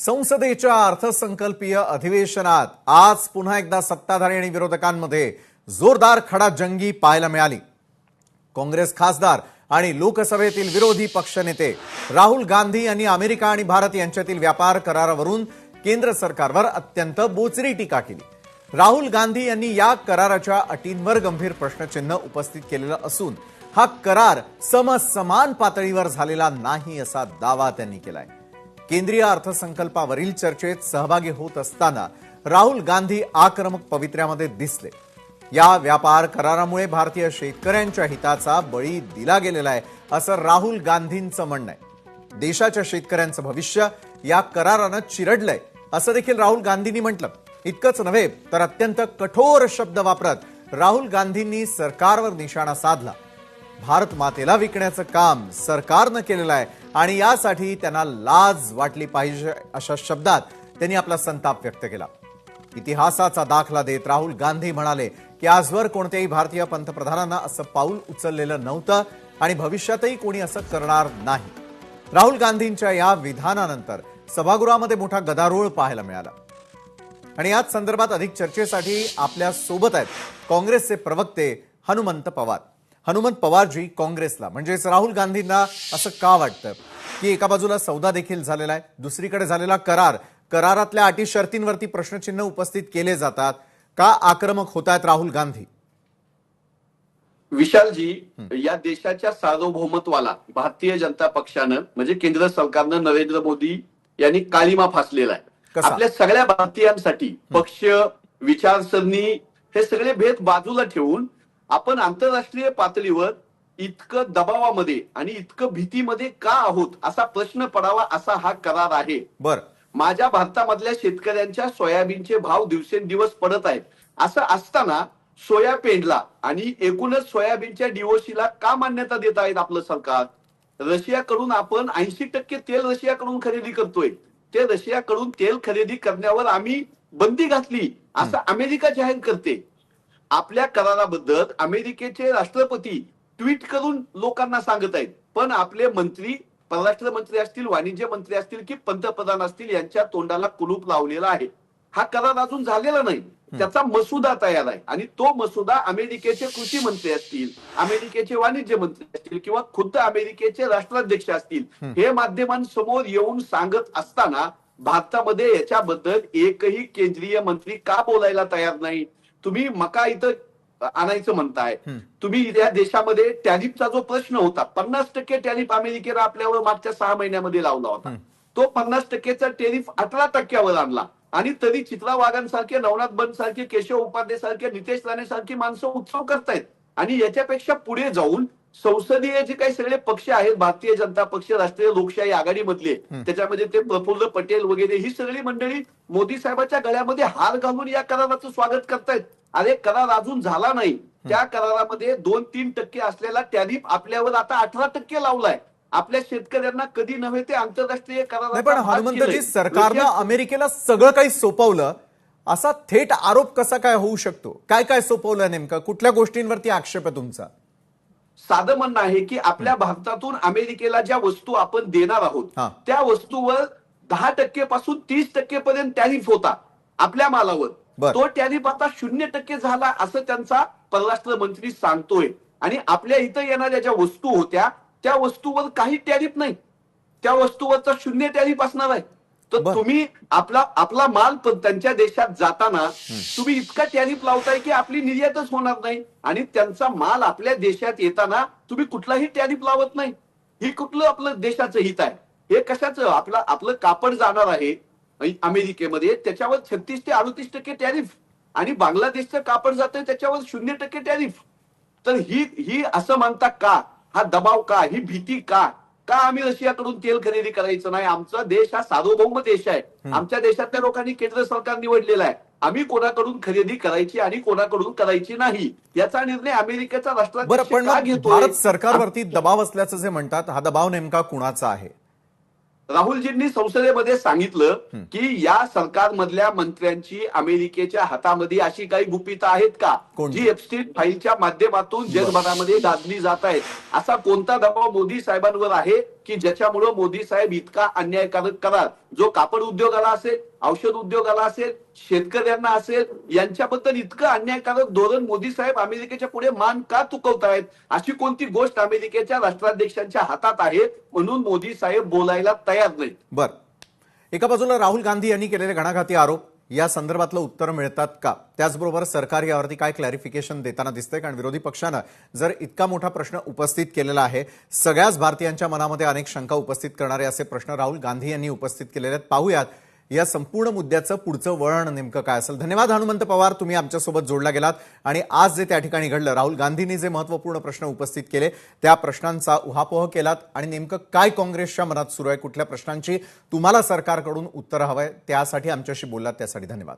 संसदेच्या अर्थसंकल्पीय अधिवेशनात आज पुन्हा एकदा सत्ताधारी आणि विरोधकांमध्ये जोरदार खडाजंगी पाहायला मिळाली। काँग्रेस खासदार आणि लोकसभेतील विरोधी पक्षनेते राहुल गांधी यांनी अमेरिका आणि भारत यांच्यातील व्यापार करारावरून केंद्र सरकारवर अत्यंत बोचरी टीका केली। राहुल गांधी यांनी या कराराच्या अटींवर गंभीर प्रश्नचिन्ह उपस्थित केलेला असून हा करार समसमान पातळीवर झालेला नाही असा दावा त्यांनी केलाय। केंद्रीय अर्थसंकल्पावरील चर्चेत सहभागी होत असताना राहुल गांधी आक्रमक पवित्र्यामध्ये दिसले। या व्यापार करारामुळे भारतीय शेतकऱ्यांच्या हिताचा बळी दिला गेलेला आहे असं राहुल गांधींचं म्हणणं आहे। देशाच्या शेतकऱ्यांचं भविष्य या करारानं चिरडलंय असं देखील राहुल गांधींनी म्हटलं। इतकंच नव्हे तर अत्यंत कठोर शब्द वापरत राहुल गांधींनी सरकारवर निशाणा साधला। भारत मातेला विकण्याचं काम सरकारनं केलेलं आहे आणि यासाठी त्यांना लाज वाटली पाहिजे अशा शब्दात त्यांनी आपला संताप व्यक्त केला। इतिहासाचा दाखला देत राहुल गांधी म्हणाले की आजवर कोणत्याही भारतीय पंतप्रधानांना असं पाऊल उचललेलं नव्हतं आणि भविष्यातही कोणी असं करणार नाही। राहुल गांधींच्या या विधानानंतर सभागृहामध्ये मोठा गदारोळ पाहायला मिळाला आणि याच संदर्भात अधिक चर्चेसाठी आपल्या सोबत आहेत काँग्रेसचे प्रवक्ते हनुमंत पवार। हनुमंत पवारजी, काँग्रेसला म्हणजेच राहुल गांधींना असं का वाटतं की एका बाजूला सौदा देखील झालेला आहे, दुसरीकडे झालेला करारातल्या अटी शर्तींवरती प्रश्नचिन्ह उपस्थित केले जातात, का आक्रमक होतायत राहुल गांधी? विशालजी, या देशाच्या सार्वभौमत्वाला भारतीय जनता पक्षानं म्हणजे केंद्र सरकारनं नरेंद्र मोदी यांनी काळीमा फासलेला आहे। आपल्या सगळ्या भारतीयांसाठी पक्ष, विचारसरणी हे सगळे भेद बाजूला ठेवून आपण आंतरराष्ट्रीय पातळीवर इतकं दबावामध्ये आणि इतकं भीतीमध्ये का आहोत असा प्रश्न पडावा असा हा करार आहे। माझ्या भारतामधल्या शेतकऱ्यांच्या सोयाबीनचे भाव दिवसेंदिवस पडत आहेत। असं असताना सोयाबीनला आणि एकूणच सोयाबीनच्या डीओसीला का मान्यता देत आहेत आपलं सरकार? रशियाकडून आपण 80% तेल रशियाकडून खरेदी करतोय। ते रशियाकडून तेल खरेदी करण्यावर आम्ही बंदी घातली असं अमेरिका जाहीर करते। आपल्या कराराबद्दल अमेरिकेचे राष्ट्रपती ट्विट करून लोकांना सांगत आहेत, पण आपले मंत्री, परराष्ट्र मंत्री असतील, वाणिज्य मंत्री असतील की पंतप्रधान असतील, यांच्या तोंडाला कुलूप लावलेला आहे। हा करार अजून झालेला नाही, त्याचा मसुदा तयार आहे आणि तो मसुदा अमेरिकेचे कृषी मंत्री असतील, अमेरिकेचे वाणिज्य मंत्री असतील किंवा खुद्द अमेरिकेचे राष्ट्राध्यक्ष असतील, हे माध्यमांसमोर येऊन सांगत असताना भारतामध्ये याच्याबद्दल एकही केंद्रीय मंत्री का बोलायला तयार नाही? तुम्ही मका इथं आणायचं म्हणताय, तुम्ही या देशामध्ये टॅरिफचा जो प्रश्न होता, 50% टॅरिफ अमेरिकेनं आपल्यावर मागच्या 6 महिन्यामध्ये लावला होता, तो 50%चा टॅरिफ 18%वर आणला आणि तरी चित्रा वाघांसारखे, नवनाथ बन सारखे, केशव उपाध्ये सारखे, नितेश राणे सारखी माणसं उत्सव करतायत। आणि याच्यापेक्षा पुढे जाऊन संसदीय जे काही सगळे पक्ष आहेत, भारतीय जनता पक्ष, राष्ट्रीय लोकशाही आघाडीमधले, त्याच्यामध्ये ते प्रफुल्ल पटेल वगैरे ही सगळी मंडळी मोदी साहेबांच्या गळ्यामध्ये हार घालून या कराराचं स्वागत करतायत। अरे, करार अजून झाला नाही, त्या करारामध्ये 2-3% असलेला टॅरिफ आपल्यावर आता 18% लावलाय। आपल्या शेतकऱ्यांना कधी नव्हे ते आंतरराष्ट्रीय करार। पण हनुमंतजी, सरकारनं अमेरिकेला सगळं काही सोपवलं असा थेट आरोप कसा काय होऊ शकतो? काय काय सोपवलं नेमकं? कुठल्या गोष्टींवरती आक्षेप आहे तुमचा? साधं म्हणणं आहे की आपल्या भारतातून अमेरिकेला ज्या वस्तू आपण देणार आहोत त्या वस्तूवर 10% पासून 30% पर्यंत टॅरिफ होता आपल्या मालावर, तो टॅरिफ आता 0% झाला असं त्यांचा परराष्ट्र मंत्री सांगतोय। आणि आपल्या इथं येणाऱ्या ज्या वस्तू होत्या त्या वस्तूवर काही टॅरिफ नाही, त्या वस्तूवरचा 0 टॅरिफ असणार आहे। तर तुम्ही आपला माल त्यांच्या देशात जाताना तुम्ही इतका टॅरिफ लावताय की आपली निर्यातच होणार नाही आणि त्यांचा माल आपल्या देशात येताना तुम्ही कुठलाही टॅरिफ लावत नाही। ही कुठलं आपलं देशाचं हित आहे? हे कशाचं? आपलं कापड जाणार आहे अमेरिकेमध्ये, त्याच्यावर 36 ते 38% टॅरिफ आणि बांगलादेशचं कापड जातंय त्याच्यावर 0% टॅरिफ। तर ही असं म्हणता का? हा दबाव का? ही भीती का? का आम्ही रशियाकडून तेल खरेदी करायचं नाही? आमचा देश हा सार्वभौम देश आहे, आमच्या देशातल्या लोकांनी केंद्र सरकार निवडलेलं आहे, आम्ही कोणाकडून खरेदी करायची आणि कोणाकडून करायची नाही याचा निर्णय अमेरिकेचा राष्ट्राध्यक्ष का घेतोय? भारत सरकारवरती दबाव असल्याचं जे म्हणतात, हा दबाव नेमका कुणाचा आहे? राहुलजींनी संसदेमध्ये सांगितलं की या सरकारमधल्या मंत्र्यांची अमेरिकेच्या हातामध्ये अशी काही गुपितं आहेत का जी एप्स्टीन फाईलच्या माध्यमातून जगभरामध्ये गाजली जात आहेत? असा कोणता दबाव मोदी साहेबांवर आहे की ज्याच्यामुळं मोदी साहेब इतका अन्यायकारक करार जो कापड उद्योगाला असेल, औषध उद्योगाला असेल, शेतकऱ्यांना असेल, यांच्याबद्दल इतकं अन्यायकारक धोरण मोदी साहेब अमेरिकेच्या पुढे मान का चुकवतायत? अशी कोणती गोष्ट अमेरिकेच्या राष्ट्राध्यक्षांच्या हातात आहे म्हणून मोदी साहेब बोलायला तयार नाहीत? बर, एका बाजूला राहुल गांधी यांनी केलेले घणाघाती आरोप, या संदर्भातलं उत्तर मिळतात का? त्याचबरोबर सरकार यावरती काय क्लॅरिफिकेशन देताना दिसतंय? कारण विरोधी पक्षानं जर इतका मोठा प्रश्न उपस्थित केलेला आहे, सगळ्याच भारतीयांच्या मनामध्ये अनेक शंका उपस्थित करणारे असे प्रश्न राहुल गांधी यांनी उपस्थित केलेले आहेत. पाहूयात या संपूर्ण मुद्द्याचं पुढचं वळण नेमकं काय असेल. धन्यवाद हनुमंत पवार, तुम्ही आमच्यासोबत जोडला गेलात आणि आज जे त्या ठिकाणी घडलं, राहुल गांधींनी जे महत्त्वपूर्ण प्रश्न उपस्थित केले त्या प्रश्नांचा उहापोह केलात आणि नेमकं काय काँग्रेसच्या मनात सुरू आहे, कुठल्या प्रश्नांची तुम्हाला सरकारकडून उत्तरं हवंय, त्यासाठी आमच्याशी बोललात, त्यासाठी धन्यवाद.